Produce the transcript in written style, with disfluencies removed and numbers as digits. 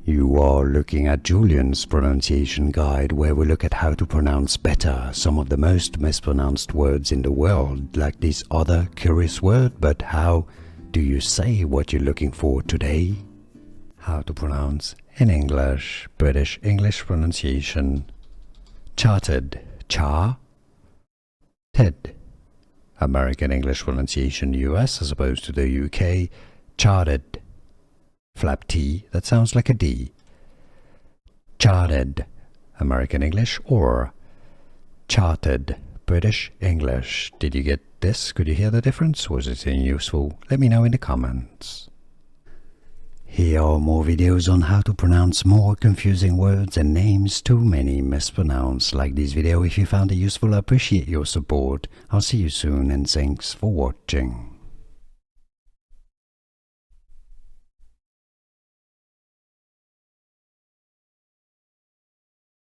You are looking at Julian's pronunciation guide, where we look at how to pronounce better some of the most mispronounced words in the world, like this other curious word. But how do you say what you're looking for today? How to pronounce in English, British English pronunciation. Charted, cha, ted. American English pronunciation, US as opposed to the UK, charted. Flap T, that sounds like a D. Charted, American English, or charted, British English. Did you get this? Could you hear the difference? Was it useful? Let me know in the comments. Here are more videos on how to pronounce more confusing words and names too many mispronounced. Like this video if you found it useful. I appreciate your support. I'll see you soon and thanks for watching.